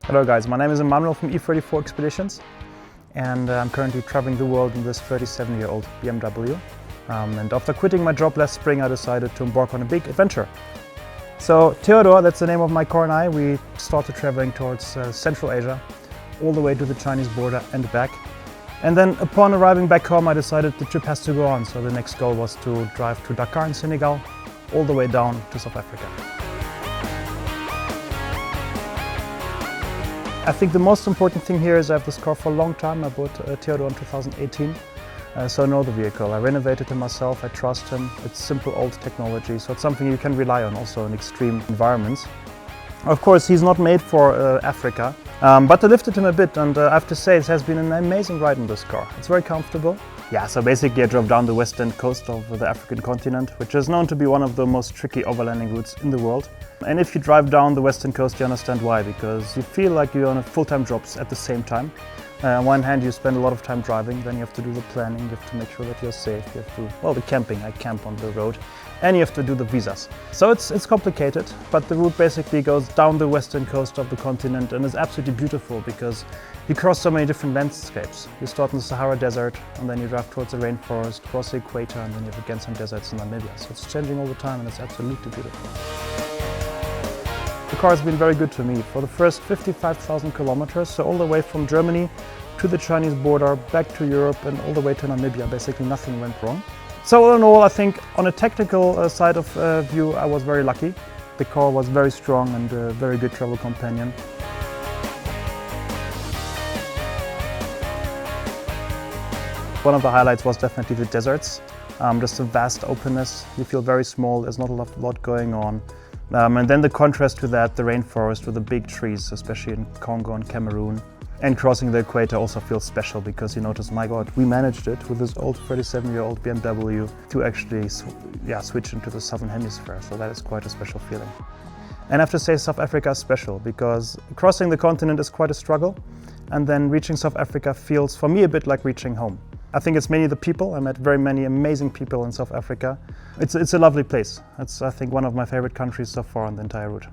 Hello guys, my name is Emanuel from E34 Expeditions and I'm currently traveling the world in this 37-year-old BMW. And after quitting my job last spring, I decided to embark on a big adventure. So Theodor, that's the name of my car, and I, we started traveling towards Central Asia, all the way to the Chinese border and back. And then upon arriving back home, I decided the trip has to go on. So the next goal was to drive to Dakar in Senegal, all the way down to South Africa. I think the most important thing here is I have this car for a long time. I bought Theodor in 2018, so I know the vehicle. I renovated him myself, I trust him. It's simple old technology, so it's something you can rely on also in extreme environments. Of course, he's not made for Africa, but I lifted him a bit, and I have to say it has been an amazing ride in this car. It's very comfortable. Yeah, so basically I drove down the western coast of the African continent, which is known to be one of the most tricky overlanding routes in the world. And if you drive down the western coast, you understand why, because you feel like you're on a full-time job at the same time. On one hand, you spend a lot of time driving, then you have to do the planning, you have to make sure that you're safe, you have to, well, the camping, I camp on the road, and you have to do the visas. So it's complicated, but the route basically goes down the western coast of the continent and is absolutely beautiful because you cross so many different landscapes. You start in the Sahara Desert, and then you drive towards the rainforest, cross the equator, and then you have again some deserts in Namibia. So it's changing all the time and it's absolutely beautiful. The car has been very good to me. For the first 55,000 kilometers, so all the way from Germany to the Chinese border, back to Europe and all the way to Namibia, basically nothing went wrong. So all in all, I think on a technical side of view, I was very lucky. The car was very strong and a very good travel companion. One of the highlights was definitely the deserts. Just a vast openness. You feel very small, there's not a lot going on. And then the contrast to that, the rainforest with the big trees, especially in Congo and Cameroon. And crossing the equator also feels special because you notice, my God, we managed it with this old 37-year-old BMW to actually switch into the southern hemisphere. So that is quite a special feeling. And I have to say South Africa is special because crossing the continent is quite a struggle. And then reaching South Africa feels, for me, a bit like reaching home. I think it's mainly the people. I met very many amazing people in South Africa. It's a lovely place. It's, I think, one of my favorite countries so far on the entire route.